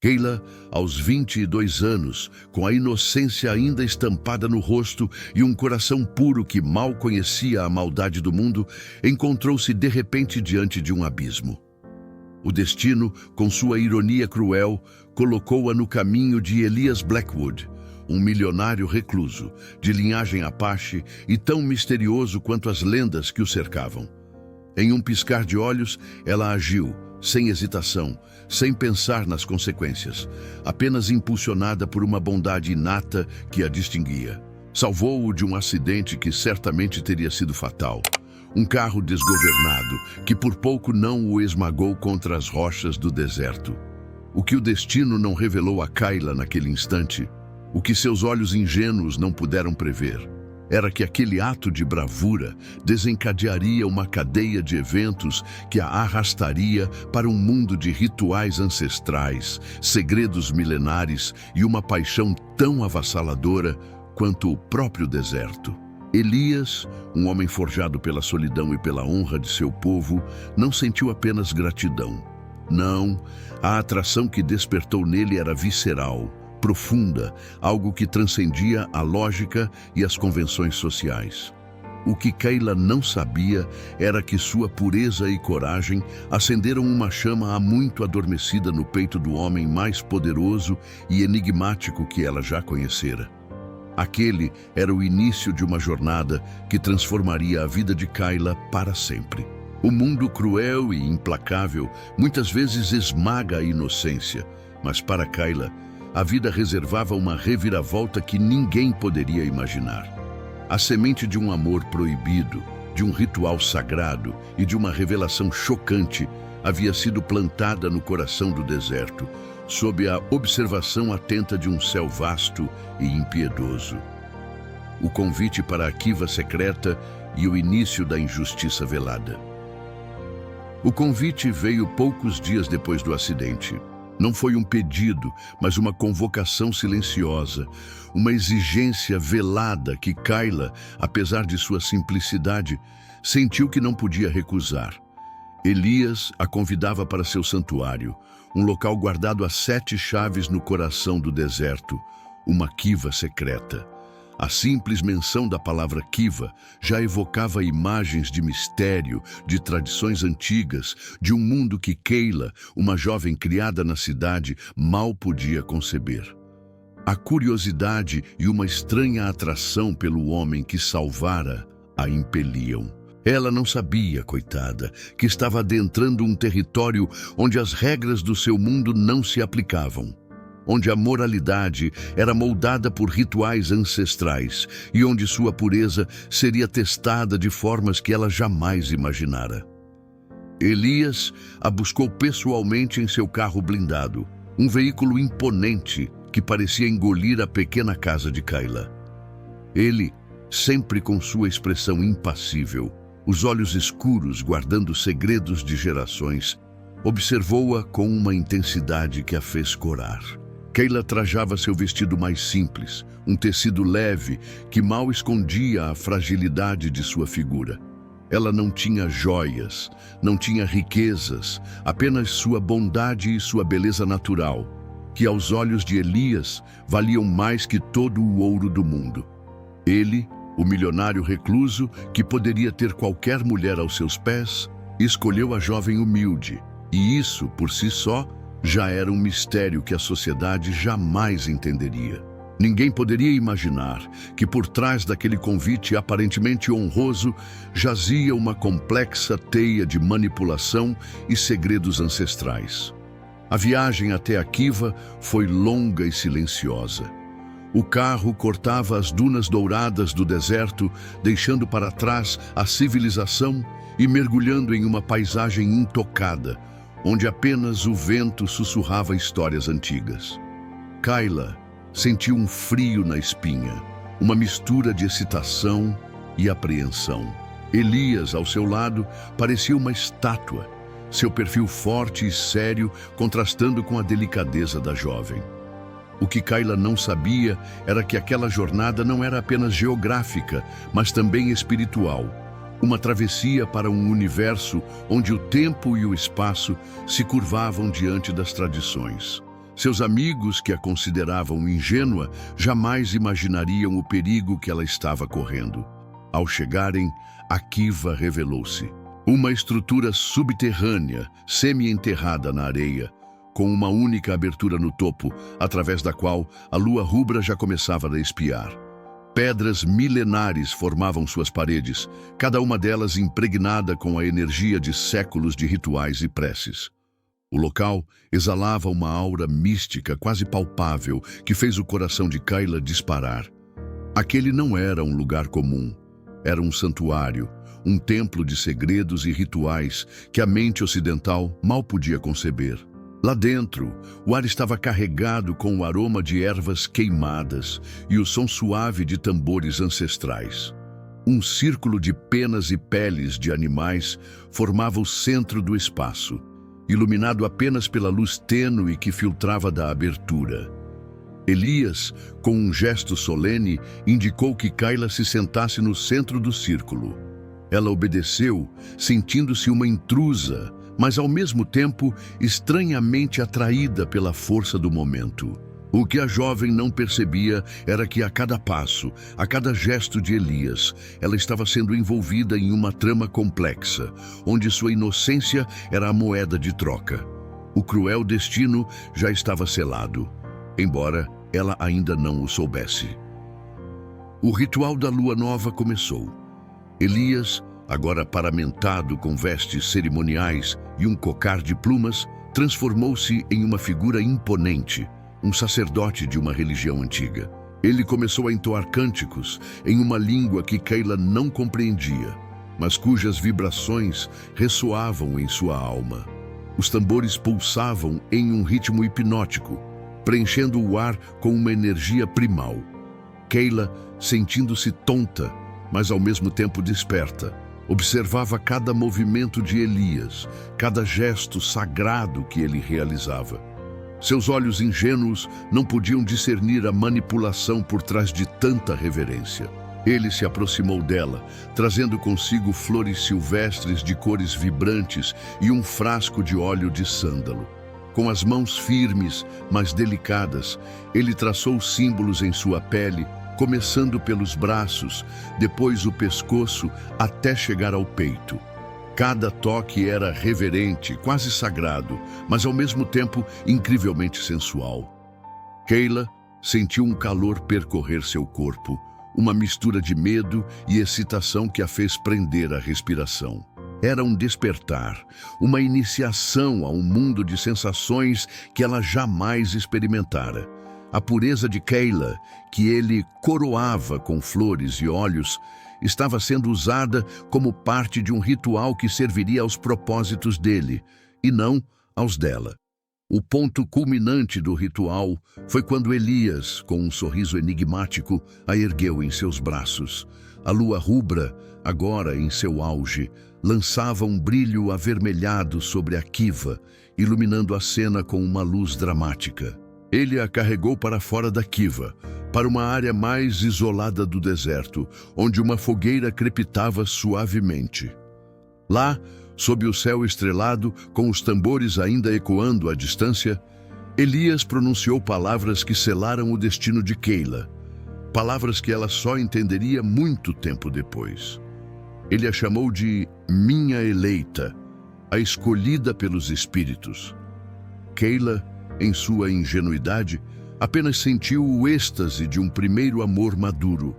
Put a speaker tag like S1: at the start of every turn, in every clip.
S1: Kayla, aos 22 anos, com a inocência ainda estampada no rosto e um coração puro que mal conhecia a maldade do mundo, encontrou-se de repente diante de um abismo. O destino, com sua ironia cruel, colocou-a no caminho de Elias Blackwood, um milionário recluso, de linhagem Apache e tão misterioso quanto as lendas que o cercavam. Em um piscar de olhos, ela agiu, sem hesitação, sem pensar nas consequências, apenas impulsionada por uma bondade inata que a distinguia. Salvou-o de um acidente que certamente teria sido fatal. Um carro desgovernado, que por pouco não o esmagou contra as rochas do deserto. O que o destino não revelou a Kayla naquele instante, o que seus olhos ingênuos não puderam prever, era que aquele ato de bravura desencadearia uma cadeia de eventos que a arrastaria para um mundo de rituais ancestrais, segredos milenares e uma paixão tão avassaladora quanto o próprio deserto. Elias, um homem forjado pela solidão e pela honra de seu povo, não sentiu apenas gratidão. Não, a atração que despertou nele era visceral, profunda, algo que transcendia a lógica e as convenções sociais. O que Kayla não sabia era que sua pureza e coragem acenderam uma chama há muito adormecida no peito do homem mais poderoso e enigmático que ela já conhecera. Aquele era o início de uma jornada que transformaria a vida de Kayla para sempre. O mundo cruel e implacável muitas vezes esmaga a inocência, mas para Kayla, a vida reservava uma reviravolta que ninguém poderia imaginar. A semente de um amor proibido, de um ritual sagrado e de uma revelação chocante havia sido plantada no coração do deserto, sob a observação atenta de um céu vasto e impiedoso. O convite para a quiva secreta e o início da injustiça velada. O convite veio poucos dias depois do acidente. Não foi um pedido, mas uma convocação silenciosa, uma exigência velada que Kayla, apesar de sua simplicidade, sentiu que não podia recusar. Elias a convidava para seu santuário, um local guardado a 7 chaves no coração do deserto, uma quiva secreta. A simples menção da palavra quiva já evocava imagens de mistério, de tradições antigas, de um mundo que Kayla, uma jovem criada na cidade, mal podia conceber. A curiosidade e uma estranha atração pelo homem que salvara a impeliam. Ela não sabia, coitada, que estava adentrando um território onde as regras do seu mundo não se aplicavam, onde a moralidade era moldada por rituais ancestrais e onde sua pureza seria testada de formas que ela jamais imaginara. Elias a buscou pessoalmente em seu carro blindado, um veículo imponente que parecia engolir a pequena casa de Kayla. Ele, sempre com sua expressão impassível, os olhos escuros guardando segredos de gerações, observou-a com uma intensidade que a fez corar. Kayla trajava seu vestido mais simples, um tecido leve que mal escondia a fragilidade de sua figura. Ela não tinha joias, não tinha riquezas, apenas sua bondade e sua beleza natural, que aos olhos de Elias valiam mais que todo o ouro do mundo. Ele, o milionário recluso, que poderia ter qualquer mulher aos seus pés, escolheu a jovem humilde, e isso, por si só, já era um mistério que a sociedade jamais entenderia. Ninguém poderia imaginar que por trás daquele convite aparentemente honroso jazia uma complexa teia de manipulação e segredos ancestrais. A viagem até a quiva foi longa e silenciosa. O carro cortava as dunas douradas do deserto, deixando para trás a civilização e mergulhando em uma paisagem intocada, onde apenas o vento sussurrava histórias antigas. Kayla sentiu um frio na espinha, uma mistura de excitação e apreensão. Elias, ao seu lado, parecia uma estátua, seu perfil forte e sério contrastando com a delicadeza da jovem. O que Kayla não sabia era que aquela jornada não era apenas geográfica, mas também espiritual. Uma travessia para um universo onde o tempo e o espaço se curvavam diante das tradições. Seus amigos, que a consideravam ingênua, jamais imaginariam o perigo que ela estava correndo. Ao chegarem, Akiva revelou-se. Uma estrutura subterrânea, semi-enterrada na areia, com uma única abertura no topo, através da qual a lua rubra já começava a espiar. Pedras milenares formavam suas paredes, cada uma delas impregnada com a energia de séculos de rituais e preces. O local exalava uma aura mística quase palpável que fez o coração de Kayla disparar. Aquele não era um lugar comum. Era um santuário, um templo de segredos e rituais que a mente ocidental mal podia conceber. Lá dentro, o ar estava carregado com o aroma de ervas queimadas e o som suave de tambores ancestrais. Um círculo de penas e peles de animais formava o centro do espaço, iluminado apenas pela luz tênue que filtrava da abertura. Elias, com um gesto solene, indicou que Kayla se sentasse no centro do círculo. Ela obedeceu, sentindo-se uma intrusa, mas ao mesmo tempo estranhamente atraída pela força do momento. O que a jovem não percebia era que a cada passo, a cada gesto de Elias, ela estava sendo envolvida em uma trama complexa, onde sua inocência era a moeda de troca. O cruel destino já estava selado, embora ela ainda não o soubesse. O ritual da lua nova começou. Elias, agora paramentado com vestes cerimoniais e um cocar de plumas, transformou-se em uma figura imponente, um sacerdote de uma religião antiga. Ele começou a entoar cânticos em uma língua que Kayla não compreendia, mas cujas vibrações ressoavam em sua alma. Os tambores pulsavam em um ritmo hipnótico, preenchendo o ar com uma energia primal. Kayla, sentindo-se tonta, mas ao mesmo tempo desperta, observava cada movimento de Elias, cada gesto sagrado que ele realizava. Seus olhos ingênuos não podiam discernir a manipulação por trás de tanta reverência. Ele se aproximou dela, trazendo consigo flores silvestres de cores vibrantes e um frasco de óleo de sândalo. Com as mãos firmes, mas delicadas, ele traçou símbolos em sua pele, começando pelos braços, depois o pescoço, até chegar ao peito. Cada toque era reverente, quase sagrado, mas ao mesmo tempo incrivelmente sensual. Kayla sentiu um calor percorrer seu corpo, uma mistura de medo e excitação que a fez prender a respiração. Era um despertar, uma iniciação a um mundo de sensações que ela jamais experimentara. A pureza de Kayla, que ele coroava com flores e óleos, estava sendo usada como parte de um ritual que serviria aos propósitos dele, e não aos dela. O ponto culminante do ritual foi quando Elias, com um sorriso enigmático, a ergueu em seus braços. A lua rubra, agora em seu auge, lançava um brilho avermelhado sobre Akiva, iluminando a cena com uma luz dramática. Ele a carregou para fora da Kiva, para uma área mais isolada do deserto, onde uma fogueira crepitava suavemente. Lá, sob o céu estrelado, com os tambores ainda ecoando à distância, Elias pronunciou palavras que selaram o destino de Kayla, palavras que ela só entenderia muito tempo depois. Ele a chamou de minha eleita, a escolhida pelos espíritos. Kayla, em sua ingenuidade, apenas sentiu o êxtase de um primeiro amor maduro,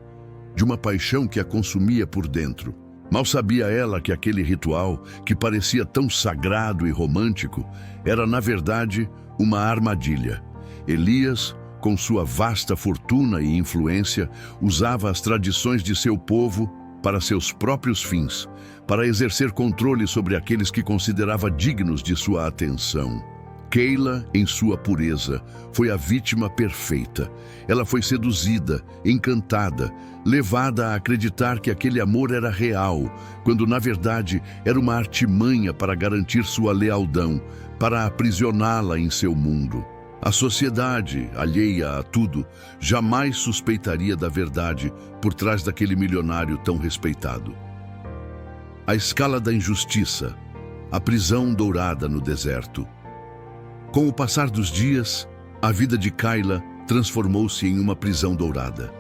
S1: de uma paixão que a consumia por dentro. Mal sabia ela que aquele ritual, que parecia tão sagrado e romântico, era na verdade uma armadilha. Elias, com sua vasta fortuna e influência, usava as tradições de seu povo para seus próprios fins, para exercer controle sobre aqueles que considerava dignos de sua atenção. Kayla, em sua pureza, foi a vítima perfeita. Ela foi seduzida, encantada, levada a acreditar que aquele amor era real, quando na verdade era uma artimanha para garantir sua lealdão, para aprisioná-la em seu mundo. A sociedade, alheia a tudo, jamais suspeitaria da verdade por trás daquele milionário tão respeitado. A escala da injustiça, a prisão dourada no deserto. Com o passar dos dias, A vida de Kayla transformou-se em uma prisão dourada.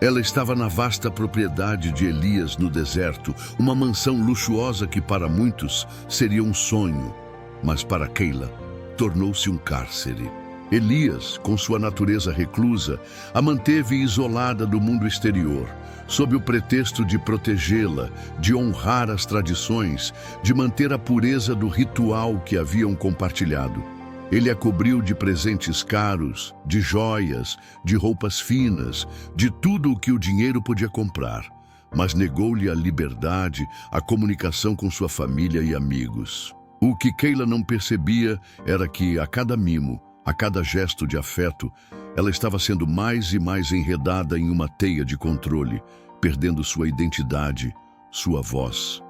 S1: Ela estava na vasta propriedade de Elias no deserto, uma mansão luxuosa que para muitos seria um sonho, mas para Kayla tornou-se um cárcere. Elias, com sua natureza reclusa, a manteve isolada do mundo exterior, sob o pretexto de protegê-la, de honrar as tradições, de manter a pureza do ritual que haviam compartilhado. Ele a cobriu de presentes caros, de joias, de roupas finas, de tudo o que o dinheiro podia comprar, mas negou-lhe a liberdade, a comunicação com sua família e amigos. O que Kayla não percebia era que, a cada mimo, a cada gesto de afeto, ela estava sendo mais e mais enredada em uma teia de controle, perdendo sua identidade, sua voz.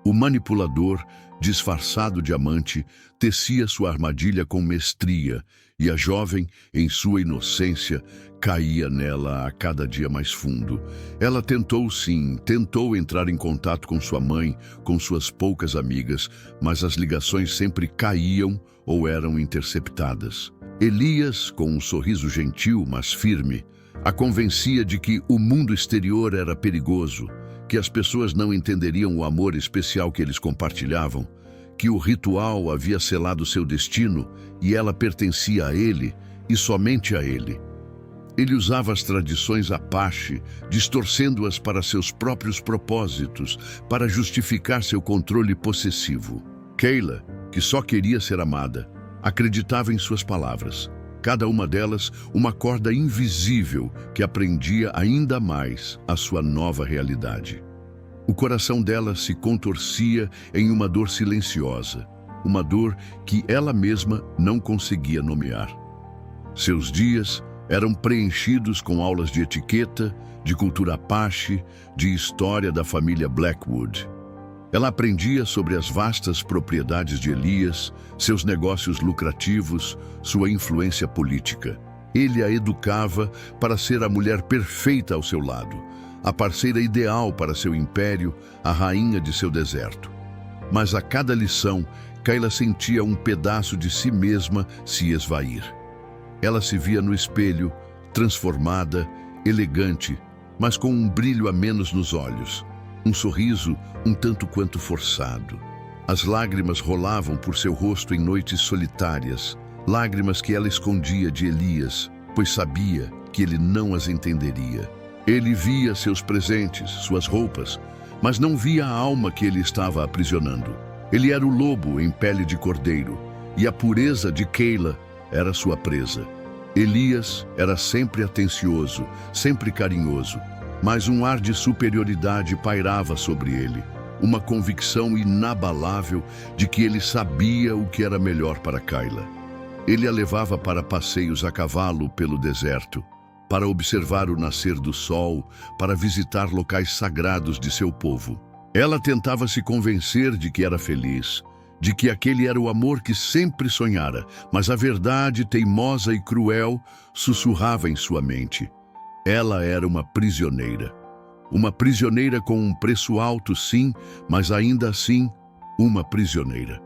S1: O manipulador, disfarçado de amante, tecia sua armadilha com mestria, e a jovem, em sua inocência, caía nela a cada dia mais fundo. Ela tentou entrar em contato com sua mãe, com suas poucas amigas, mas as ligações sempre caíam ou eram interceptadas. Elias, com um sorriso gentil, mas firme, a convencia de que o mundo exterior era perigoso, que as pessoas não entenderiam o amor especial que eles compartilhavam, que o ritual havia selado seu destino e ela pertencia a ele e somente a ele. Ele usava as tradições Apache, distorcendo-as para seus próprios propósitos, para justificar seu controle possessivo. Kayla, que só queria ser amada, acreditava em suas palavras. Cada uma delas, uma corda invisível que aprendia ainda mais a sua nova realidade. O coração dela se contorcia em uma dor silenciosa, uma dor que ela mesma não conseguia nomear. Seus dias eram preenchidos com aulas de etiqueta, de cultura Apache, de história da família Blackwood. Ela aprendia sobre as vastas propriedades de Elias, seus negócios lucrativos, sua influência política. Ele a educava para ser a mulher perfeita ao seu lado, a parceira ideal para seu império, a rainha de seu deserto. Mas a cada lição, Kayla sentia um pedaço de si mesma se esvair. Ela se via no espelho, transformada, elegante, mas com um brilho a menos nos olhos. Um sorriso um tanto quanto forçado. As lágrimas rolavam por seu rosto em noites solitárias, lágrimas que ela escondia de Elias, pois sabia que ele não as entenderia. Ele via seus presentes, suas roupas, mas não via a alma que ele estava aprisionando. Ele era o lobo em pele de cordeiro, e a pureza de Kayla era sua presa. Elias era sempre atencioso, sempre carinhoso, mas um ar de superioridade pairava sobre ele, uma convicção inabalável de que ele sabia o que era melhor para Kayla. Ele a levava para passeios a cavalo pelo deserto, para observar o nascer do sol, para visitar locais sagrados de seu povo. Ela tentava se convencer de que era feliz, de que aquele era o amor que sempre sonhara, mas a verdade teimosa e cruel sussurrava em sua mente. Ela era uma prisioneira com um preço alto, sim, mas ainda assim, uma prisioneira.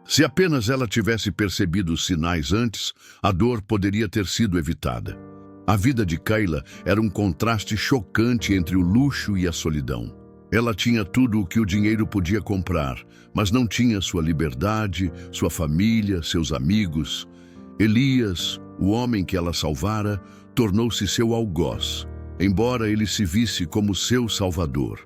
S1: Se apenas ela tivesse percebido os sinais antes, a dor poderia ter sido evitada. A vida de Kayla era um contraste chocante entre o luxo e a solidão. Ela tinha tudo o que o dinheiro podia comprar, mas não tinha sua liberdade, sua família, seus amigos. Elias, o homem que ela salvara, tornou-se seu algoz, embora ele se visse como seu salvador.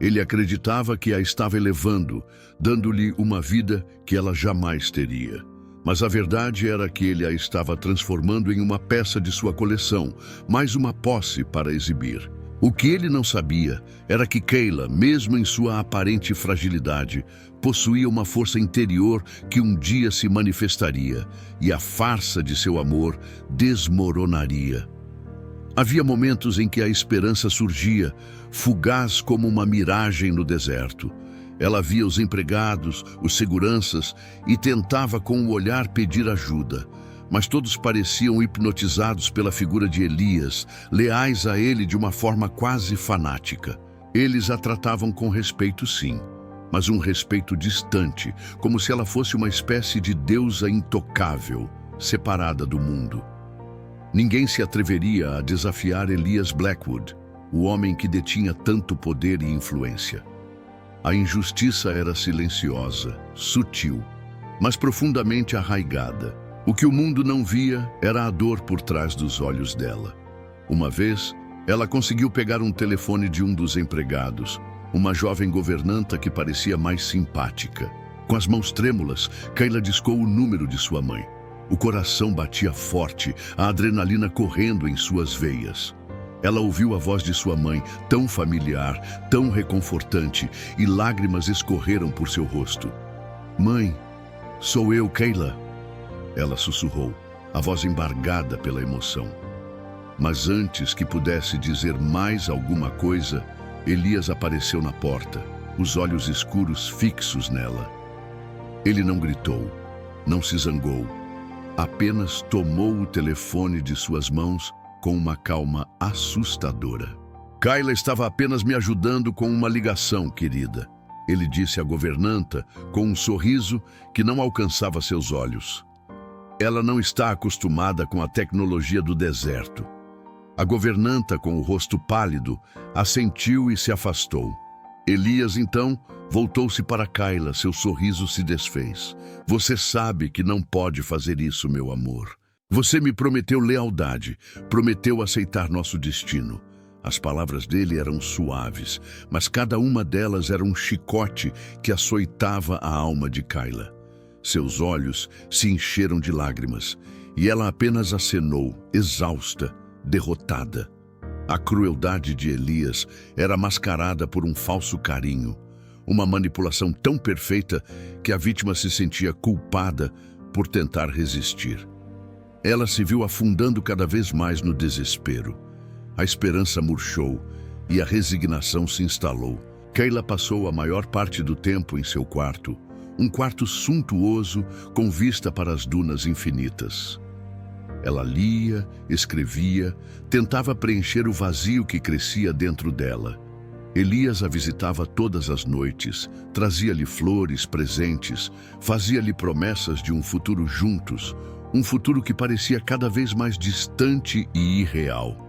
S1: Ele acreditava que a estava elevando, dando-lhe uma vida que ela jamais teria. Mas a verdade era que ele a estava transformando em uma peça de sua coleção, mais uma posse para exibir. O que ele não sabia era que Kayla, mesmo em sua aparente fragilidade, possuía uma força interior que um dia se manifestaria, e a farsa de seu amor desmoronaria. Havia momentos em que a esperança surgia, fugaz como uma miragem no deserto. Ela via os empregados, os seguranças, e tentava com o olhar pedir ajuda. Mas todos pareciam hipnotizados pela figura de Elias, leais a ele de uma forma quase fanática. Eles a tratavam com respeito, sim, mas um respeito distante, como se ela fosse uma espécie de deusa intocável. separada do mundo. Ninguém se atreveria a desafiar Elias Blackwood, o homem que detinha tanto poder e influência. A injustiça era silenciosa, sutil, mas profundamente arraigada. O que o mundo não via era a dor por trás dos olhos dela. Uma vez, ela conseguiu pegar um telefone de um dos empregados, uma jovem governanta que parecia mais simpática. Com as mãos trêmulas, Kayla discou o número de sua mãe. O coração batia forte, a adrenalina correndo em suas veias. Ela ouviu a voz de sua mãe, tão familiar, tão reconfortante, e lágrimas escorreram por seu rosto. "Mãe, sou eu, Kayla." Ela sussurrou, a voz embargada pela emoção. Mas antes que pudesse dizer mais alguma coisa, Elias apareceu na porta, os olhos escuros fixos nela. Ele não gritou, não se zangou, apenas tomou o telefone de suas mãos com uma calma assustadora. "Kayla estava apenas me ajudando com uma ligação, querida," ele disse à governanta com um sorriso que não alcançava seus olhos. "Ela não está acostumada com a tecnologia do deserto." A governanta, com o rosto pálido, assentiu e se afastou. Elias, então, voltou-se para Kayla, seu sorriso se desfez. "Você sabe que não pode fazer isso, meu amor. Você me prometeu lealdade, prometeu aceitar nosso destino." As palavras dele eram suaves, mas cada uma delas era um chicote que açoitava a alma de Kayla. Seus olhos se encheram de lágrimas, e ela apenas acenou, exausta, derrotada. A crueldade de Elias era mascarada por um falso carinho, uma manipulação tão perfeita que a vítima se sentia culpada por tentar resistir. Ela se viu afundando cada vez mais no desespero. A esperança murchou e a resignação se instalou. Kayla passou a maior parte do tempo em seu quarto, um quarto suntuoso com vista para as dunas infinitas. Ela lia, escrevia, tentava preencher o vazio que crescia dentro dela. Elias a visitava todas as noites, trazia-lhe flores, presentes, fazia-lhe promessas de um futuro juntos, um futuro que parecia cada vez mais distante e irreal.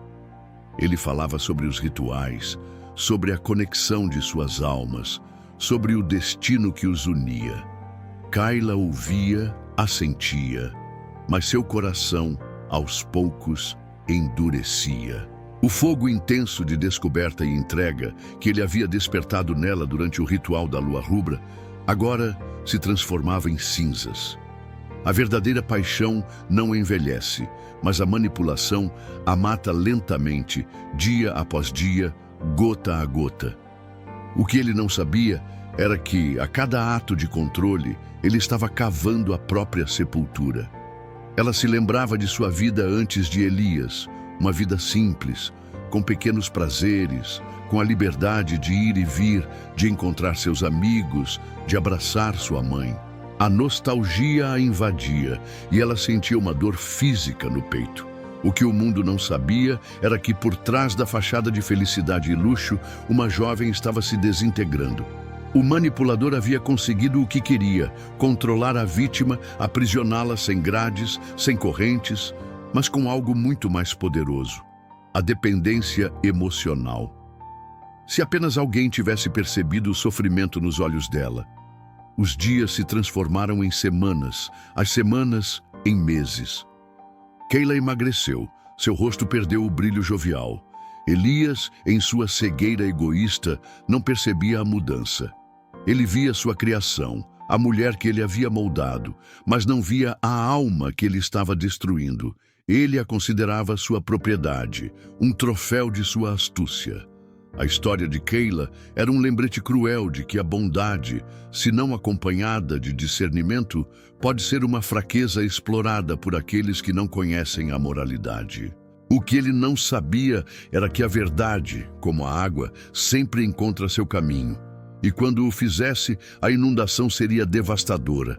S1: Ele falava sobre os rituais, sobre a conexão de suas almas, sobre o destino que os unia. Kayla ouvia, assentia, mas seu coração, aos poucos, endurecia. O fogo intenso de descoberta e entrega que ele havia despertado nela durante o ritual da lua rubra, agora se transformava em cinzas. A verdadeira paixão não envelhece, mas a manipulação a mata lentamente, dia após dia, gota a gota. O que ele não sabia era que, a cada ato de controle, ele estava cavando a própria sepultura. Ela se lembrava de sua vida antes de Elias, uma vida simples, com pequenos prazeres, com a liberdade de ir e vir, de encontrar seus amigos, de abraçar sua mãe. A nostalgia a invadia e ela sentia uma dor física no peito. O que o mundo não sabia era que, por trás da fachada de felicidade e luxo, uma jovem estava se desintegrando. O manipulador havia conseguido o que queria, controlar a vítima, aprisioná-la sem grades, sem correntes, mas com algo muito mais poderoso: a dependência emocional. Se apenas alguém tivesse percebido o sofrimento nos olhos dela. Os dias se transformaram em semanas, as semanas em meses. Kayla emagreceu, seu rosto perdeu o brilho jovial. Elias, em sua cegueira egoísta, não percebia a mudança. Ele via sua criação, a mulher que ele havia moldado, mas não via a alma que ele estava destruindo. Ele a considerava sua propriedade, um troféu de sua astúcia. A história de Kayla era um lembrete cruel de que a bondade, se não acompanhada de discernimento, pode ser uma fraqueza explorada por aqueles que não conhecem a moralidade. O que ele não sabia era que a verdade, como a água, sempre encontra seu caminho. E quando o fizesse, a inundação seria devastadora.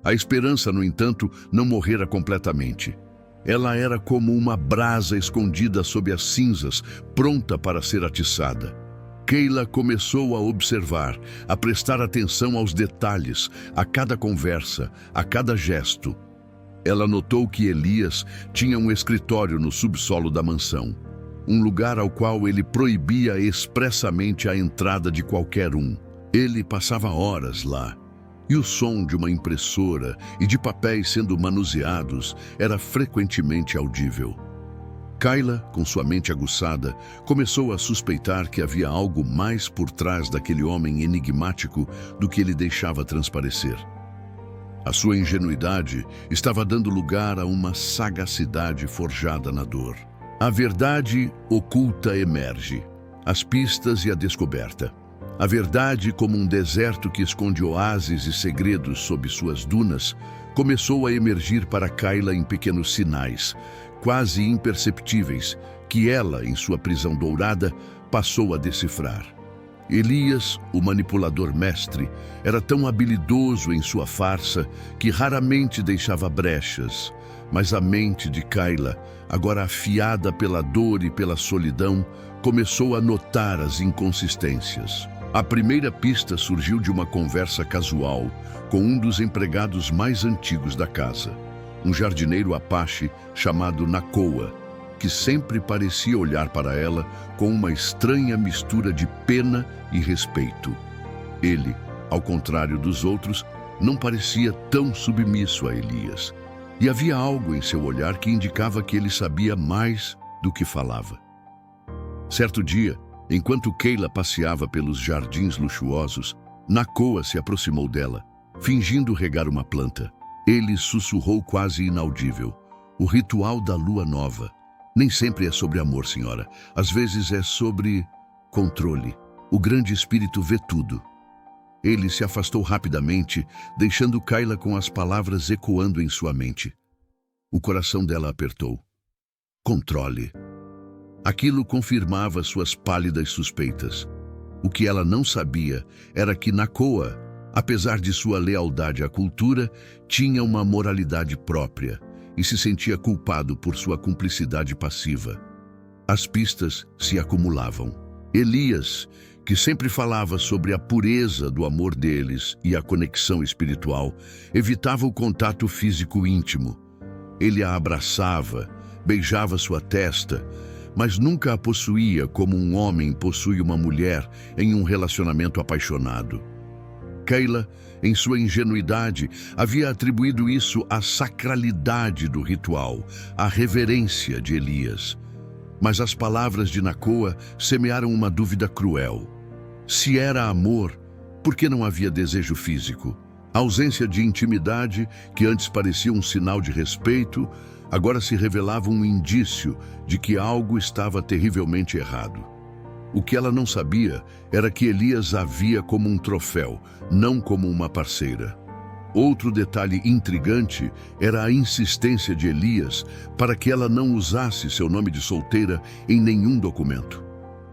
S1: A esperança, no entanto, não morrera completamente. Ela era como uma brasa escondida sob as cinzas, pronta para ser atiçada. Kayla começou a observar, a prestar atenção aos detalhes, a cada conversa, a cada gesto. Ela notou que Elias tinha um escritório no subsolo da mansão, um lugar ao qual ele proibia expressamente a entrada de qualquer um. Ele passava horas lá, e o som de uma impressora e de papéis sendo manuseados era frequentemente audível. Kayla, com sua mente aguçada, começou a suspeitar que havia algo mais por trás daquele homem enigmático do que ele deixava transparecer. A sua ingenuidade estava dando lugar a uma sagacidade forjada na dor. A verdade oculta emerge, as pistas e a descoberta. A verdade, como um deserto que esconde oásis e segredos sob suas dunas, começou a emergir para Kayla em pequenos sinais, quase imperceptíveis, que ela, em sua prisão dourada, passou a decifrar. Elias, o manipulador mestre, era tão habilidoso em sua farsa que raramente deixava brechas, mas a mente de Kayla, agora afiada pela dor e pela solidão, começou a notar as inconsistências. A primeira pista surgiu de uma conversa casual com um dos empregados mais antigos da casa, um jardineiro apache chamado Nakoa, que sempre parecia olhar para ela com uma estranha mistura de pena e respeito. Ele, ao contrário dos outros, não parecia tão submisso a Elias, e havia algo em seu olhar que indicava que ele sabia mais do que falava. Certo dia, enquanto Kayla passeava pelos jardins luxuosos, Nakoa se aproximou dela, fingindo regar uma planta. Ele sussurrou quase inaudível: "O ritual da lua nova. Nem sempre é sobre amor, senhora. Às vezes é sobre controle. O grande espírito vê tudo." Ele se afastou rapidamente, deixando Kayla com as palavras ecoando em sua mente. O coração dela apertou. Controle. Aquilo confirmava suas pálidas suspeitas. O que ela não sabia era que Nakoa, apesar de sua lealdade à cultura, tinha uma moralidade própria e se sentia culpado por sua cumplicidade passiva. As pistas se acumulavam. Elias, que sempre falava sobre a pureza do amor deles e a conexão espiritual, evitava o contato físico íntimo. Ele a abraçava, beijava sua testa, mas nunca a possuía como um homem possui uma mulher em um relacionamento apaixonado. Kayla, em sua ingenuidade, havia atribuído isso à sacralidade do ritual, à reverência de Elias. Mas as palavras de Nakoa semearam uma dúvida cruel. Se era amor, por que não havia desejo físico? A ausência de intimidade, que antes parecia um sinal de respeito, agora se revelava um indício de que algo estava terrivelmente errado. O que ela não sabia era que Elias a via como um troféu, não como uma parceira. Outro detalhe intrigante era a insistência de Elias para que ela não usasse seu nome de solteira em nenhum documento.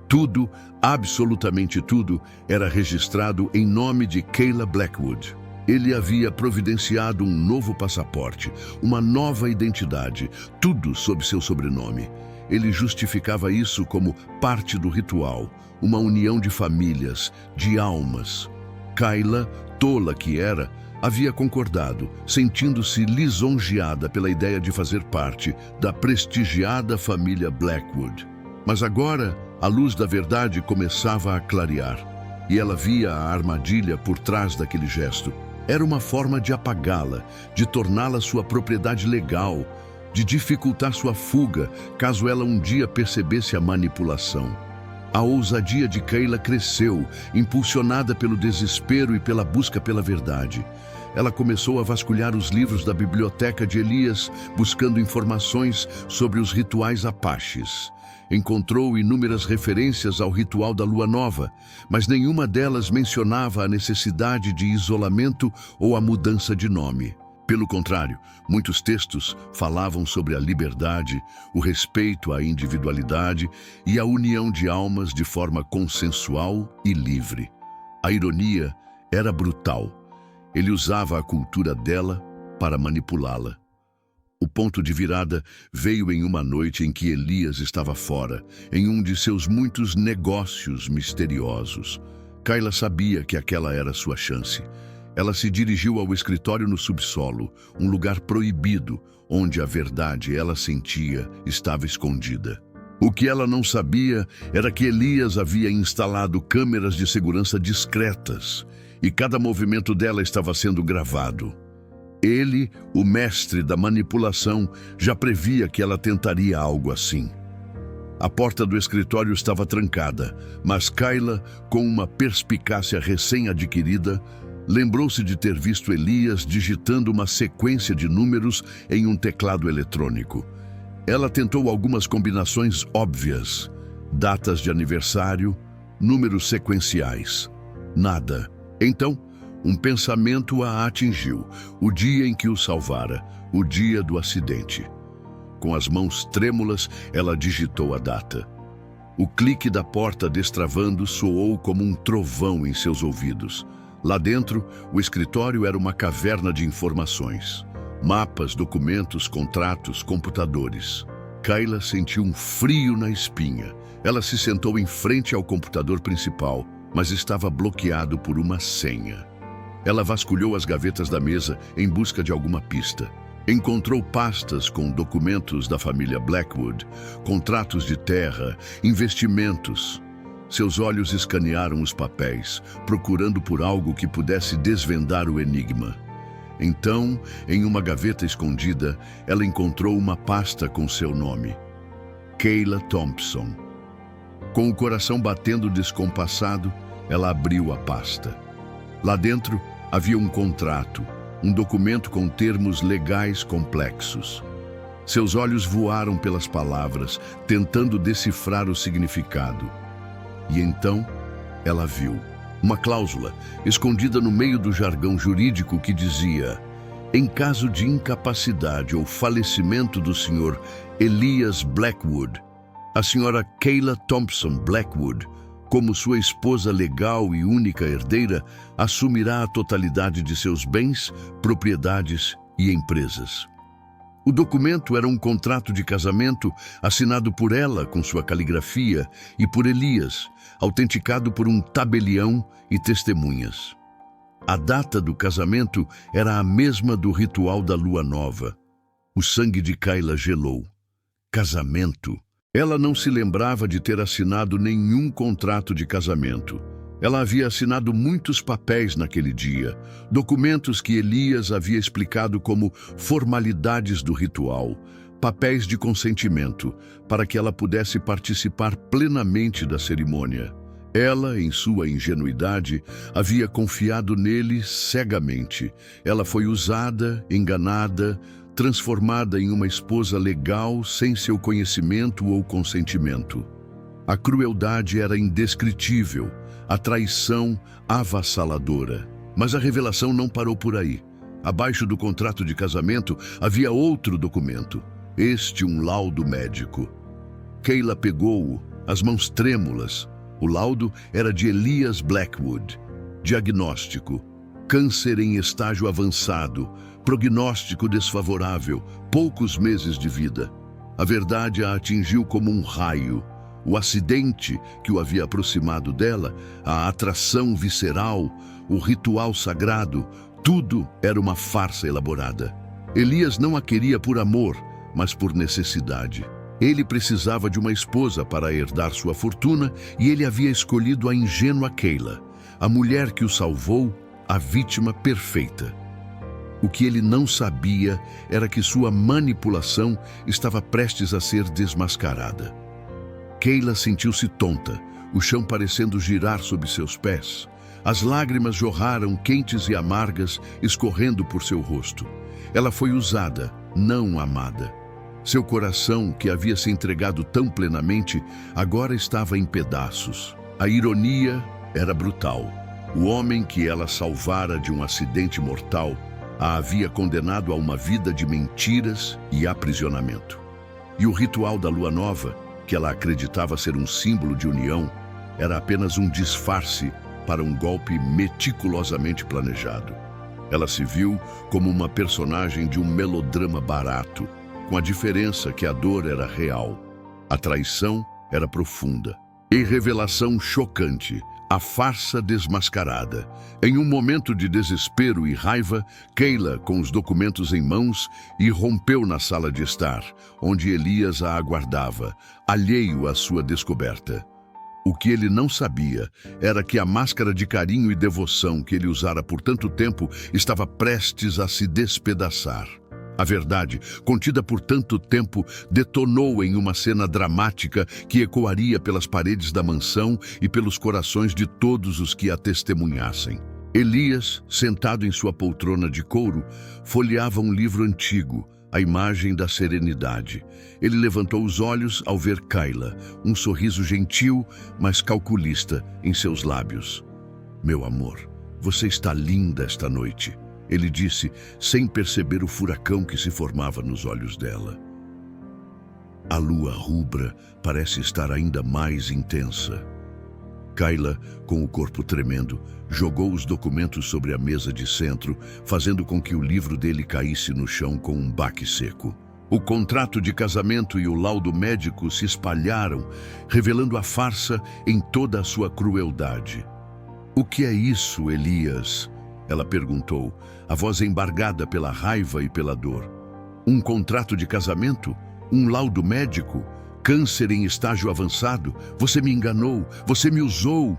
S1: Tudo, absolutamente tudo, era registrado em nome de Kayla Blackwood. Ele havia providenciado um novo passaporte, uma nova identidade, tudo sob seu sobrenome. Ele justificava isso como parte do ritual, uma união de famílias, de almas. Kayla, tola que era, havia concordado, sentindo-se lisonjeada pela ideia de fazer parte da prestigiada família Blackwood. Mas agora, a luz da verdade começava a clarear, e ela via a armadilha por trás daquele gesto. Era uma forma de apagá-la, de torná-la sua propriedade legal, de dificultar sua fuga, caso ela um dia percebesse a manipulação. A ousadia de Kayla cresceu, impulsionada pelo desespero e pela busca pela verdade. Ela começou a vasculhar os livros da biblioteca de Elias, buscando informações sobre os rituais apaches. Encontrou inúmeras referências ao ritual da lua nova, mas nenhuma delas mencionava a necessidade de isolamento ou a mudança de nome. Pelo contrário, muitos textos falavam sobre a liberdade, o respeito à individualidade e a união de almas de forma consensual e livre. A ironia era brutal. Ele usava a cultura dela para manipulá-la. O ponto de virada veio em uma noite em que Elias estava fora, em um de seus muitos negócios misteriosos. Kayla sabia que aquela era sua chance. Ela se dirigiu ao escritório no subsolo, um lugar proibido, onde a verdade, ela sentia, estava escondida. O que ela não sabia era que Elias havia instalado câmeras de segurança discretas, e cada movimento dela estava sendo gravado. Ele, o mestre da manipulação, já previa que ela tentaria algo assim. A porta do escritório estava trancada, mas Kayla, com uma perspicácia recém-adquirida, lembrou-se de ter visto Elias digitando uma sequência de números em um teclado eletrônico. Ela tentou algumas combinações óbvias, datas de aniversário, números sequenciais. Nada. Então, um pensamento a atingiu, o dia em que o salvara, o dia do acidente. Com as mãos trêmulas, ela digitou a data. O clique da porta destravando soou como um trovão em seus ouvidos. Lá dentro, o escritório era uma caverna de informações. Mapas, documentos, contratos, computadores. Kayla sentiu um frio na espinha. Ela se sentou em frente ao computador principal, mas estava bloqueado por uma senha. Ela vasculhou as gavetas da mesa em busca de alguma pista. Encontrou pastas com documentos da família Blackwood, contratos de terra, investimentos. Seus olhos escanearam os papéis, procurando por algo que pudesse desvendar o enigma. Então, em uma gaveta escondida, ela encontrou uma pasta com seu nome: Kayla Thompson. Com o coração batendo descompassado, ela abriu a pasta. Lá dentro havia um contrato, um documento com termos legais complexos. Seus olhos voaram pelas palavras, tentando decifrar o significado. E então, ela viu uma cláusula escondida no meio do jargão jurídico que dizia: em caso de incapacidade ou falecimento do Sr. Elias Blackwood, a Sra. Kayla Thompson Blackwood, como sua esposa legal e única herdeira, assumirá a totalidade de seus bens, propriedades e empresas. O documento era um contrato de casamento assinado por ela com sua caligrafia e por Elias, autenticado por um tabelião e testemunhas. A data do casamento era a mesma do ritual da lua nova. O sangue de Kayla gelou. Casamento? Ela não se lembrava de ter assinado nenhum contrato de casamento. Ela havia assinado muitos papéis naquele dia, documentos que Elias havia explicado como formalidades do ritual, papéis de consentimento, para que ela pudesse participar plenamente da cerimônia. Ela, em sua ingenuidade, havia confiado nele cegamente. Ela foi usada, enganada, transformada em uma esposa legal sem seu conhecimento ou consentimento. A crueldade era indescritível, a traição avassaladora. Mas a revelação não parou por aí. Abaixo do contrato de casamento havia outro documento, um laudo médico. Kayla pegou-o, as mãos trêmulas. O laudo era de Elias Blackwood. Diagnóstico: câncer em estágio avançado, prognóstico desfavorável, poucos meses de vida. A verdade a atingiu como um raio. O acidente que o havia aproximado dela, a atração visceral, o ritual sagrado, tudo era uma farsa elaborada. Elias não a queria por amor, mas por necessidade. Ele precisava de uma esposa para herdar sua fortuna e ele havia escolhido a ingênua Kayla, a mulher que o salvou, a vítima perfeita. O que ele não sabia era que sua manipulação estava prestes a ser desmascarada. Kayla sentiu-se tonta, o chão parecendo girar sob seus pés. As lágrimas jorraram quentes e amargas, escorrendo por seu rosto. Ela foi usada, não amada. Seu coração, que havia se entregado tão plenamente, agora estava em pedaços. A ironia era brutal. O homem que ela salvara de um acidente mortal a havia condenado a uma vida de mentiras e aprisionamento. E o ritual da lua nova, que ela acreditava ser um símbolo de união, era apenas um disfarce para um golpe meticulosamente planejado. Ela se viu como uma personagem de um melodrama barato, com a diferença que a dor era real, a traição era profunda. Em revelação chocante, A farsa desmascarada. Em um momento de desespero e raiva, Keila, com os documentos em mãos, irrompeu na sala de estar, onde Elias a aguardava, alheio à sua descoberta. O que ele não sabia era que a máscara de carinho e devoção que ele usara por tanto tempo estava prestes a se despedaçar. A verdade, contida por tanto tempo, detonou em uma cena dramática que ecoaria pelas paredes da mansão e pelos corações de todos os que a testemunhassem. Elias, sentado em sua poltrona de couro, folheava um livro antigo, a imagem da serenidade. Ele levantou os olhos ao ver Keila, um sorriso gentil, mas calculista em seus lábios. "Meu amor, você está linda esta noite", ele disse, sem perceber o furacão que se formava nos olhos dela. A lua rubra parece estar ainda mais intensa. Keila, com o corpo tremendo, jogou os documentos sobre a mesa de centro, fazendo com que o livro dele caísse no chão com um baque seco. O contrato de casamento e o laudo médico se espalharam, revelando a farsa em toda a sua crueldade. "O que é isso, Elias?" ela perguntou, a voz embargada pela raiva e pela dor. "Um contrato de casamento? Um laudo médico? Câncer em estágio avançado? Você me enganou, você me usou."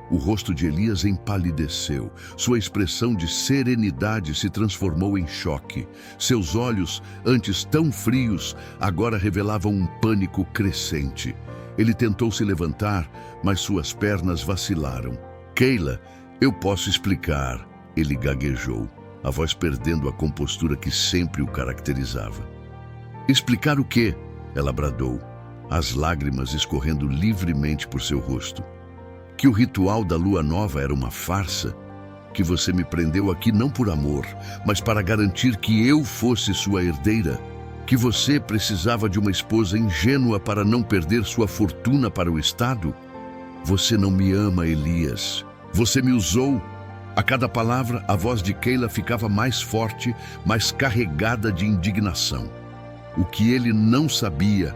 S1: O rosto de Elias empalideceu. Sua expressão de serenidade se transformou em choque. Seus olhos, antes tão frios, agora revelavam um pânico crescente. Ele tentou se levantar, mas suas pernas vacilaram. "Keila, eu posso explicar", ele gaguejou, a voz perdendo a compostura que sempre o caracterizava. "Explicar o quê?" ela bradou, as lágrimas escorrendo livremente por seu rosto. "Que o ritual da lua nova era uma farsa? Que você me prendeu aqui não por amor, mas para garantir que eu fosse sua herdeira? Que você precisava de uma esposa ingênua para não perder sua fortuna para o Estado? Você não me ama, Elias. Você me usou." A cada palavra, a voz de Keila ficava mais forte, mais carregada de indignação. O que ele não sabia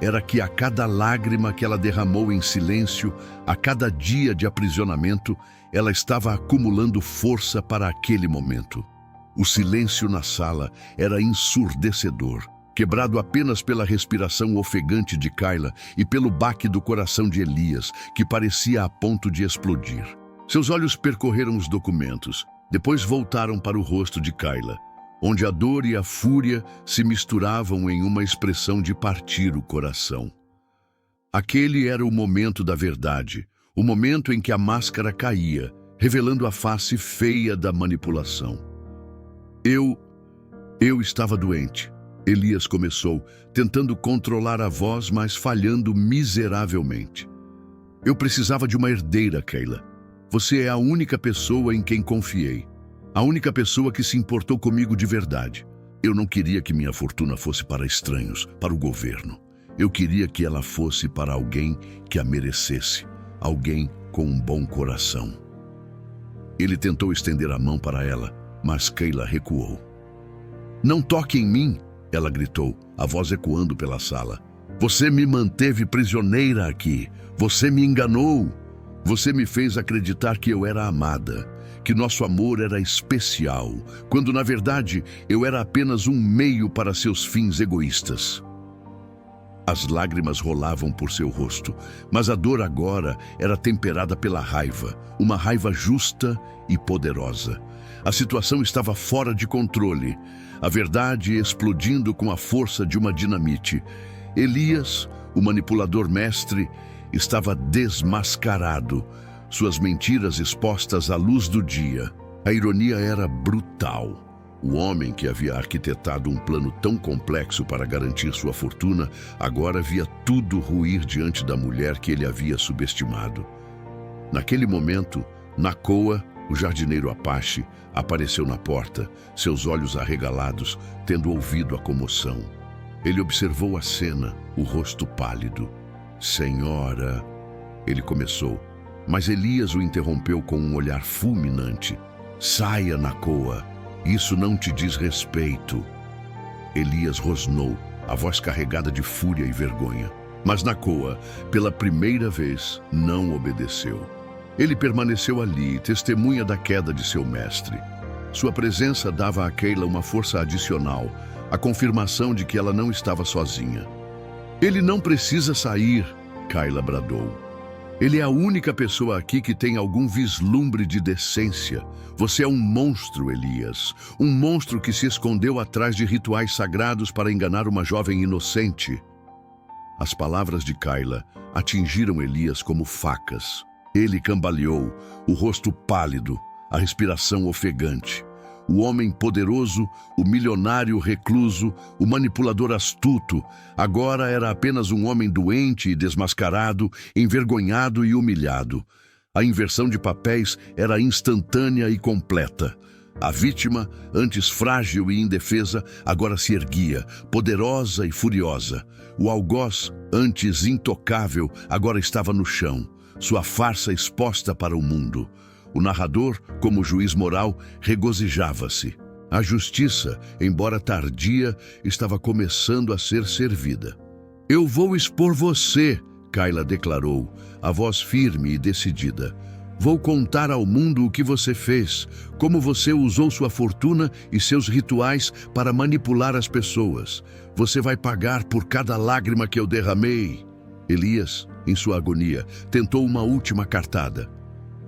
S1: era que a cada lágrima que ela derramou em silêncio, a cada dia de aprisionamento, ela estava acumulando força para aquele momento. O silêncio na sala era ensurdecedor, quebrado apenas pela respiração ofegante de Keila e pelo baque do coração de Elias, que parecia a ponto de explodir. Seus olhos percorreram os documentos, depois voltaram para o rosto de Keila, onde a dor e a fúria se misturavam em uma expressão de partir o coração. Aquele era o momento da verdade, o momento em que a máscara caía, revelando a face feia da manipulação. Eu estava doente", Elias começou, tentando controlar a voz, mas falhando miseravelmente. "Eu precisava de uma herdeira, Keila. Você é a única pessoa em quem confiei. A única pessoa que se importou comigo de verdade. Eu não queria que minha fortuna fosse para estranhos, para o governo. Eu queria que ela fosse para alguém que a merecesse, alguém com um bom coração." Ele tentou estender a mão para ela, mas Keila recuou. "Não toque em mim!" ela gritou, a voz ecoando pela sala. "Você me manteve prisioneira aqui. Você me enganou. Você me fez acreditar que eu era amada, que nosso amor era especial, quando na verdade eu era apenas um meio para seus fins egoístas." As lágrimas rolavam por seu rosto, mas a dor agora era temperada pela raiva, uma raiva justa e poderosa. A situação estava fora de controle, a verdade explodindo com a força de uma dinamite. Elias, o manipulador mestre, estava desmascarado, suas mentiras expostas à luz do dia. A ironia era brutal. O homem que havia arquitetado um plano tão complexo para garantir sua fortuna, agora via tudo ruir diante da mulher que ele havia subestimado. Naquele momento, Nakoa, o jardineiro Apache, apareceu na porta, seus olhos arregalados, tendo ouvido a comoção. Ele observou a cena, o rosto pálido. "Senhora", ele começou, mas Elias o interrompeu com um olhar fulminante. "Saia, Nakoa, isso não te diz respeito." Elias rosnou, a voz carregada de fúria e vergonha. Mas Nakoa, pela primeira vez, não obedeceu. Ele permaneceu ali, testemunha da queda de seu mestre. Sua presença dava a Kayla uma força adicional, a confirmação de que ela não estava sozinha. Ele não precisa sair, Kayla bradou. Ele é a única pessoa aqui que tem algum vislumbre de decência. Você é um monstro, Elias. Um monstro que se escondeu atrás de rituais sagrados para enganar uma jovem inocente. As palavras de Kayla atingiram Elias como facas. Ele cambaleou, o rosto pálido, a respiração ofegante. O homem poderoso, o milionário recluso, o manipulador astuto, agora era apenas um homem doente e desmascarado, envergonhado e humilhado. A inversão de papéis era instantânea e completa. A vítima, antes frágil e indefesa, agora se erguia, poderosa e furiosa. O algoz, antes intocável, agora estava no chão, sua farsa exposta para o mundo. O narrador, como juiz moral, regozijava-se. A justiça, embora tardia, estava começando a ser servida. "Eu vou expor você", Kayla declarou, a voz firme e decidida. "Vou contar ao mundo o que você fez, como você usou sua fortuna e seus rituais para manipular as pessoas. Você vai pagar por cada lágrima que eu derramei." Elias, em sua agonia, tentou uma última cartada.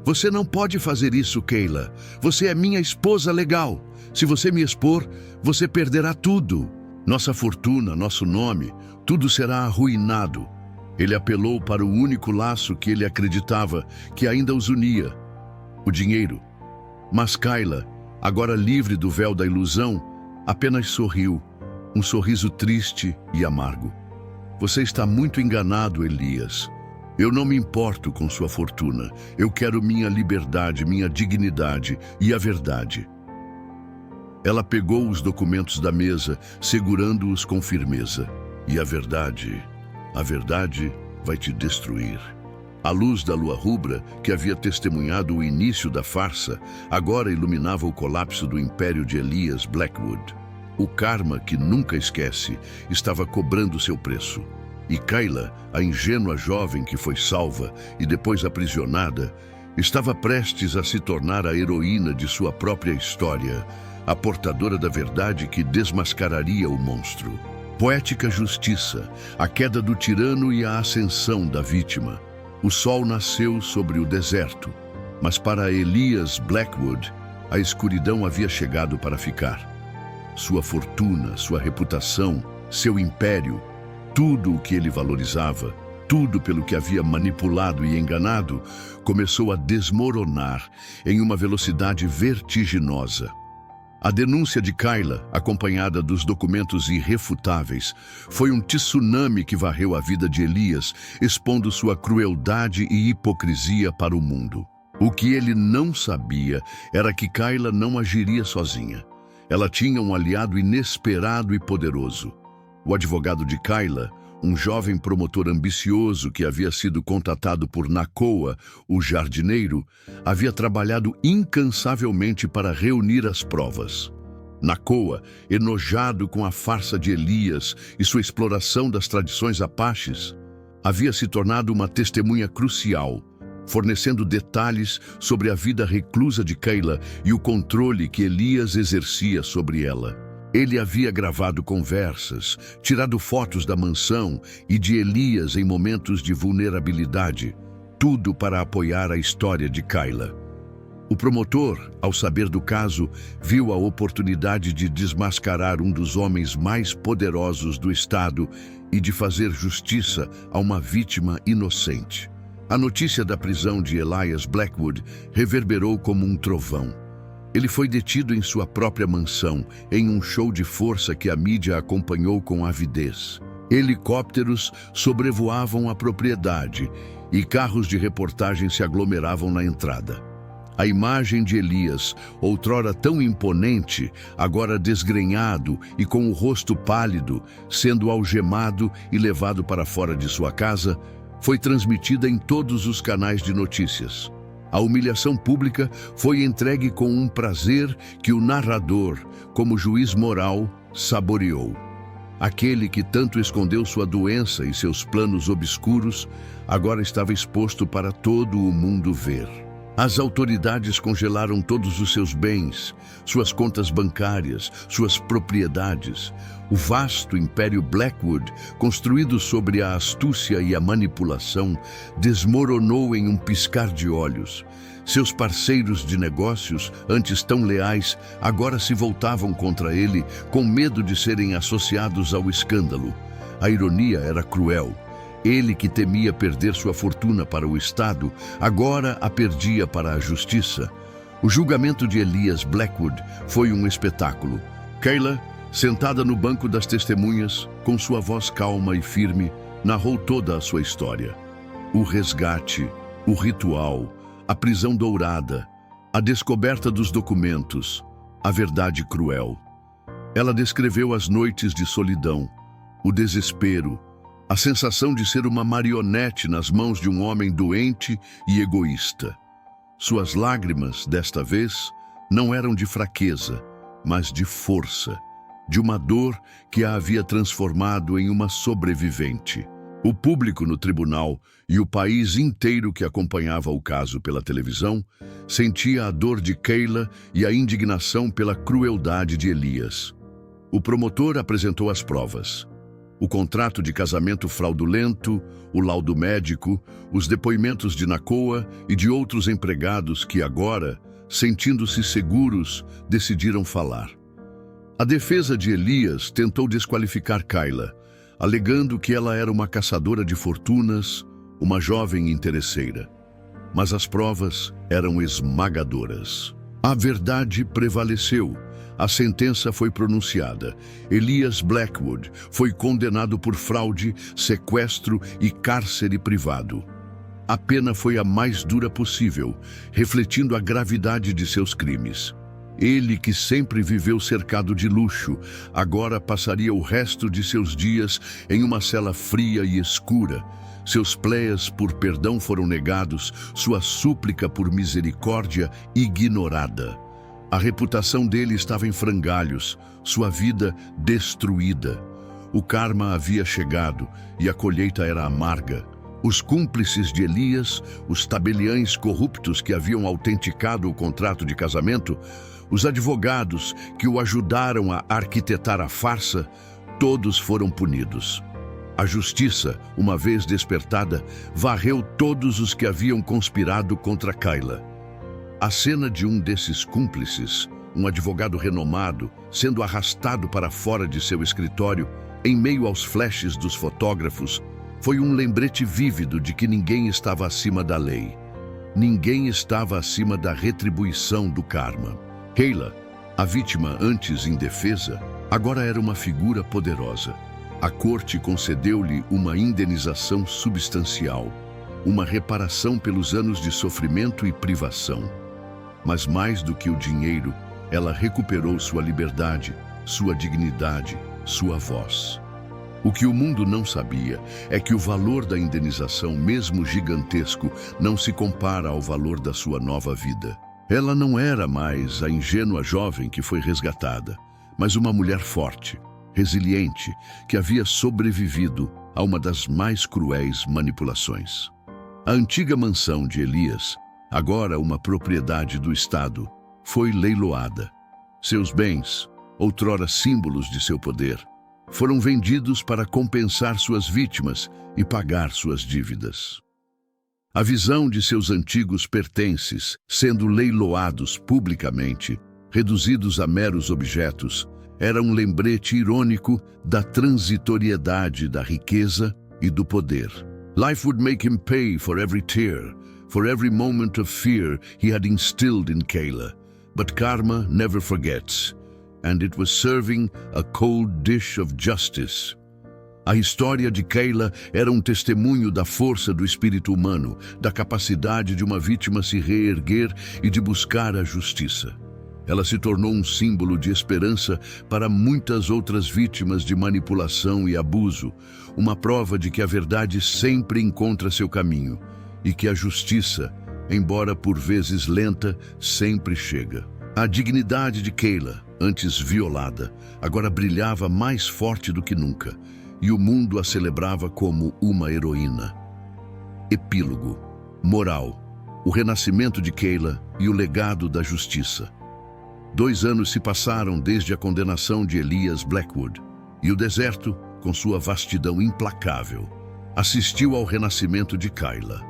S1: "Você não pode fazer isso, Kayla. Você é minha esposa legal. Se você me expor, você perderá tudo. Nossa fortuna, nosso nome, tudo será arruinado." Ele apelou para o único laço que ele acreditava que ainda os unia: o dinheiro. Mas Kayla, agora livre do véu da ilusão, apenas sorriu, um sorriso triste e amargo. "Você está muito enganado, Elias. Eu não me importo com sua fortuna. Eu quero minha liberdade, minha dignidade e a verdade." Ela pegou os documentos da mesa, segurando-os com firmeza. "E a verdade vai te destruir." A luz da lua rubra, que havia testemunhado o início da farsa, agora iluminava o colapso do império de Elias Blackwood. O karma, que nunca esquece, estava cobrando seu preço. E Kayla, a ingênua jovem que foi salva e depois aprisionada, estava prestes a se tornar a heroína de sua própria história, a portadora da verdade que desmascararia o monstro. Poética justiça, a queda do tirano e a ascensão da vítima. O sol nasceu sobre o deserto, mas para Elias Blackwood, a escuridão havia chegado para ficar. Sua fortuna, sua reputação, seu império, tudo o que ele valorizava, tudo pelo que havia manipulado e enganado, começou a desmoronar em uma velocidade vertiginosa. A denúncia de Kayla, acompanhada dos documentos irrefutáveis, foi um tsunami que varreu a vida de Elias, expondo sua crueldade e hipocrisia para o mundo. O que ele não sabia era que Kayla não agiria sozinha. Ela tinha um aliado inesperado e poderoso. O advogado de Kayla, um jovem promotor ambicioso que havia sido contatado por Nakoa, o jardineiro, havia trabalhado incansavelmente para reunir as provas. Nakoa, enojado com a farsa de Elias e sua exploração das tradições apaches, havia se tornado uma testemunha crucial, fornecendo detalhes sobre a vida reclusa de Kayla e o controle que Elias exercia sobre ela. Ele havia gravado conversas, tirado fotos da mansão e de Elias em momentos de vulnerabilidade, tudo para apoiar a história de Kayla. O promotor, ao saber do caso, viu a oportunidade de desmascarar um dos homens mais poderosos do estado e de fazer justiça a uma vítima inocente. A notícia da prisão de Elias Blackwood reverberou como um trovão. Ele foi detido em sua própria mansão, em um show de força que a mídia acompanhou com avidez. Helicópteros sobrevoavam a propriedade e carros de reportagem se aglomeravam na entrada. A imagem de Elias, outrora tão imponente, agora desgrenhado e com o rosto pálido, sendo algemado e levado para fora de sua casa, foi transmitida em todos os canais de notícias. A humilhação pública foi entregue com um prazer que o narrador, como juiz moral, saboreou. Aquele que tanto escondeu sua doença e seus planos obscuros, agora estava exposto para todo o mundo ver. As autoridades congelaram todos os seus bens, suas contas bancárias, suas propriedades. O vasto império Blackwood, construído sobre a astúcia e a manipulação, desmoronou em um piscar de olhos. Seus parceiros de negócios, antes tão leais, agora se voltavam contra ele, com medo de serem associados ao escândalo. A ironia era cruel. Ele, que temia perder sua fortuna para o Estado, agora a perdia para a justiça. O julgamento de Elias Blackwood foi um espetáculo. Kayla, sentada no banco das testemunhas, com sua voz calma e firme, narrou toda a sua história. O resgate, o ritual, a prisão dourada, a descoberta dos documentos, a verdade cruel. Ela descreveu as noites de solidão, o desespero, a sensação de ser uma marionete nas mãos de um homem doente e egoísta. Suas lágrimas, desta vez, não eram de fraqueza, mas de força, de uma dor que a havia transformado em uma sobrevivente. O público no tribunal e o país inteiro que acompanhava o caso pela televisão sentia a dor de Kayla e a indignação pela crueldade de Elias. O promotor apresentou as provas. O contrato de casamento fraudulento, o laudo médico, os depoimentos de Nakoa e de outros empregados que agora, sentindo-se seguros, decidiram falar. A defesa de Elias tentou desqualificar Kayla, alegando que ela era uma caçadora de fortunas, uma jovem interesseira. Mas as provas eram esmagadoras. A verdade prevaleceu. A sentença foi pronunciada. Elias Blackwood foi condenado por fraude, sequestro e cárcere privado. A pena foi a mais dura possível, refletindo a gravidade de seus crimes. Ele, que sempre viveu cercado de luxo, agora passaria o resto de seus dias em uma cela fria e escura. Seus pleias por perdão foram negados, sua súplica por misericórdia ignorada. A reputação dele estava em frangalhos, sua vida destruída. O karma havia chegado e a colheita era amarga. Os cúmplices de Elias, os tabeliães corruptos que haviam autenticado o contrato de casamento, os advogados que o ajudaram a arquitetar a farsa, todos foram punidos. A justiça, uma vez despertada, varreu todos os que haviam conspirado contra Kayla. A cena de um desses cúmplices, um advogado renomado, sendo arrastado para fora de seu escritório, em meio aos flashes dos fotógrafos, foi um lembrete vívido de que ninguém estava acima da lei. Ninguém estava acima da retribuição do karma. Kayla, a vítima antes indefesa, agora era uma figura poderosa. A corte concedeu-lhe uma indenização substancial, uma reparação pelos anos de sofrimento e privação. Mas mais do que o dinheiro, ela recuperou sua liberdade, sua dignidade, sua voz. O que o mundo não sabia é que o valor da indenização, mesmo gigantesco, não se compara ao valor da sua nova vida. Ela não era mais a ingênua jovem que foi resgatada, mas uma mulher forte, resiliente, que havia sobrevivido a uma das mais cruéis manipulações. A antiga mansão de Elias, agora uma propriedade do Estado, foi leiloada. Seus bens, outrora símbolos de seu poder, foram vendidos para compensar suas vítimas e pagar suas dívidas. A visão de seus antigos pertences, sendo leiloados publicamente, reduzidos a meros objetos, era um lembrete irônico da transitoriedade da riqueza e do poder. Life would make him pay for every tear, for every moment of fear he had instilled in Kayla. But karma never forgets, and it was serving a cold dish of justice. A história de Kayla era um testemunho da força do espírito humano, da capacidade de uma vítima se reerguer e de buscar a justiça. Ela se tornou um símbolo de esperança para muitas outras vítimas de manipulação e abuso, uma prova de que a verdade sempre encontra seu caminho e que a justiça, embora por vezes lenta, sempre chega. A dignidade de Kayla, antes violada, agora brilhava mais forte do que nunca, e o mundo a celebrava como uma heroína. Epílogo. Moral. O renascimento de Kayla e o legado da justiça. 2 anos se passaram desde a condenação de Elias Blackwood, e o deserto, com sua vastidão implacável, assistiu ao renascimento de Kayla.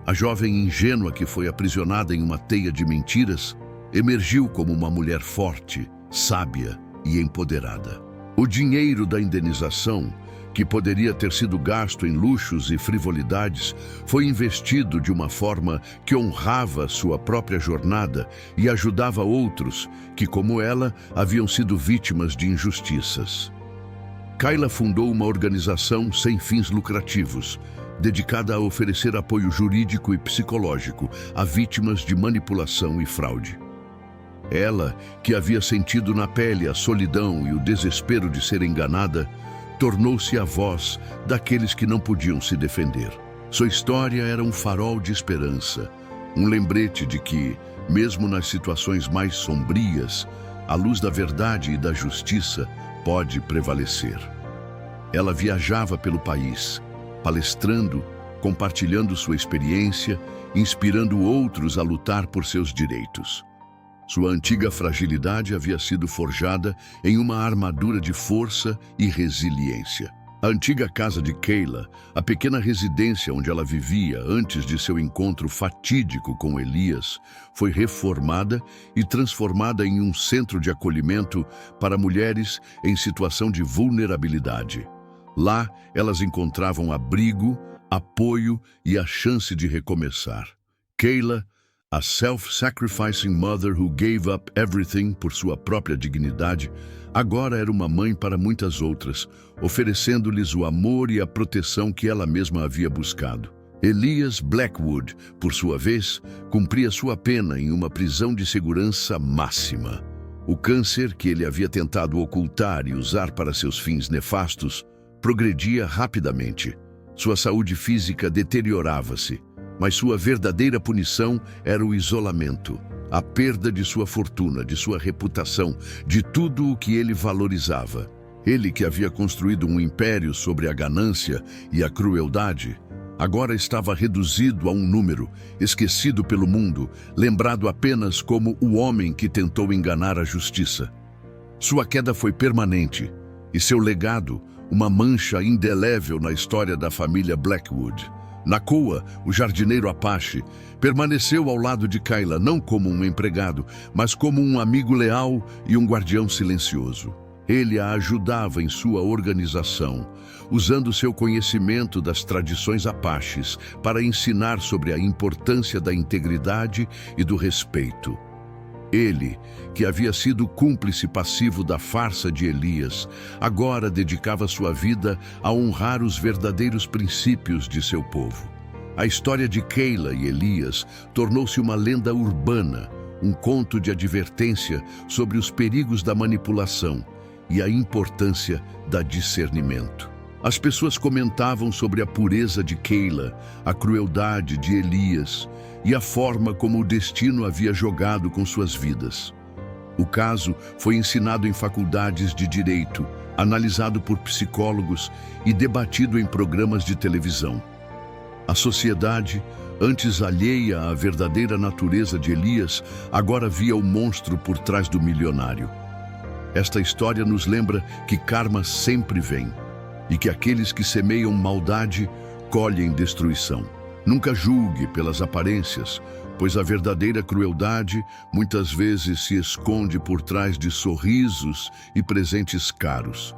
S1: A jovem ingênua que foi aprisionada em uma teia de mentiras emergiu como uma mulher forte, sábia e empoderada. O dinheiro da indenização, que poderia ter sido gasto em luxos e frivolidades, foi investido de uma forma que honrava sua própria jornada e ajudava outros que, como ela, haviam sido vítimas de injustiças. Kayla fundou uma organização sem fins lucrativos, dedicada a oferecer apoio jurídico e psicológico a vítimas de manipulação e fraude. Ela, que havia sentido na pele a solidão e o desespero de ser enganada, tornou-se a voz daqueles que não podiam se defender. Sua história era um farol de esperança, um lembrete de que, mesmo nas situações mais sombrias, a luz da verdade e da justiça pode prevalecer. Ela viajava pelo país, palestrando, compartilhando sua experiência, inspirando outros a lutar por seus direitos. Sua antiga fragilidade havia sido forjada em uma armadura de força e resiliência. A antiga casa de Kayla, a pequena residência onde ela vivia antes de seu encontro fatídico com Elias, foi reformada e transformada em um centro de acolhimento para mulheres em situação de vulnerabilidade. Lá, elas encontravam abrigo, apoio e a chance de recomeçar. Kayla, a self-sacrificing mother who gave up everything por sua própria dignidade, agora era uma mãe para muitas outras, oferecendo-lhes o amor e a proteção que ela mesma havia buscado. Elias Blackwood, por sua vez, cumpria sua pena em uma prisão de segurança máxima. O câncer que ele havia tentado ocultar e usar para seus fins nefastos progredia rapidamente. Sua saúde física deteriorava-se, mas sua verdadeira punição era o isolamento, a perda de sua fortuna, de sua reputação, de tudo o que ele valorizava. Ele, que havia construído um império sobre a ganância e a crueldade, agora estava reduzido a um número, esquecido pelo mundo, lembrado apenas como o homem que tentou enganar a justiça. Sua queda foi permanente, e seu legado, uma mancha indelével na história da família Blackwood. Nakoa, o jardineiro Apache, permaneceu ao lado de Kayla não como um empregado, mas como um amigo leal e um guardião silencioso. Ele a ajudava em sua organização, usando seu conhecimento das tradições Apaches para ensinar sobre a importância da integridade e do respeito. Ele, que havia sido cúmplice passivo da farsa de Elias, agora dedicava sua vida a honrar os verdadeiros princípios de seu povo. A história de Kayla e Elias tornou-se uma lenda urbana, um conto de advertência sobre os perigos da manipulação e a importância da discernimento. As pessoas comentavam sobre a pureza de Kayla, a crueldade de Elias e a forma como o destino havia jogado com suas vidas. O caso foi ensinado em faculdades de direito, analisado por psicólogos e debatido em programas de televisão. A sociedade, antes alheia à verdadeira natureza de Elias, agora via o monstro por trás do milionário. Esta história nos lembra que karma sempre vem e que aqueles que semeiam maldade colhem destruição. Nunca julgue pelas aparências, pois a verdadeira crueldade muitas vezes se esconde por trás de sorrisos e presentes caros.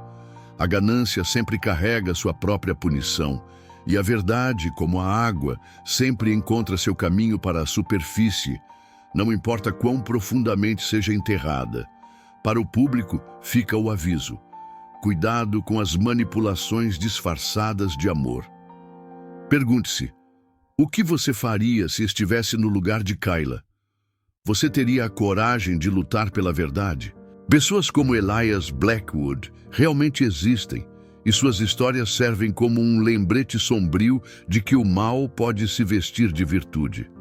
S1: A ganância sempre carrega sua própria punição, e a verdade, como a água, sempre encontra seu caminho para a superfície, não importa quão profundamente seja enterrada. Para o público, fica o aviso: cuidado com as manipulações disfarçadas de amor. Pergunte-se: o que você faria se estivesse no lugar de Kayla? Você teria a coragem de lutar pela verdade? Pessoas como Elias Blackwood realmente existem, e suas histórias servem como um lembrete sombrio de que o mal pode se vestir de virtude.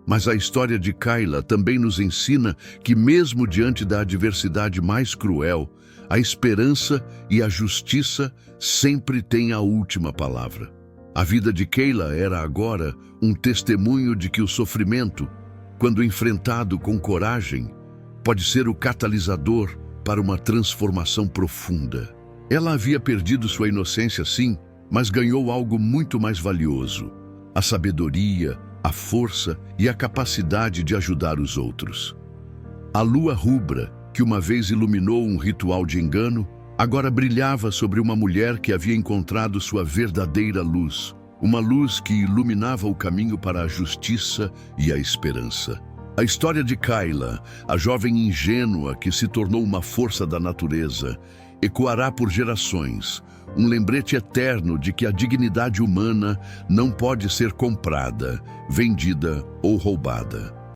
S1: Mas a história de Kayla também nos ensina que, mesmo diante da adversidade mais cruel, a esperança e a justiça sempre têm a última palavra. A vida de Kayla era agora um testemunho de que o sofrimento, quando enfrentado com coragem, pode ser o catalisador para uma transformação profunda. Ela havia perdido sua inocência, sim, mas ganhou algo muito mais valioso: a sabedoria, a força e a capacidade de ajudar os outros. A lua rubra, que uma vez iluminou um ritual de engano, agora brilhava sobre uma mulher que havia encontrado sua verdadeira luz, uma luz que iluminava o caminho para a justiça e a esperança. A história de Kayla, a jovem ingênua que se tornou uma força da natureza, ecoará por gerações, um lembrete eterno de que a dignidade humana não pode ser comprada, vendida ou roubada.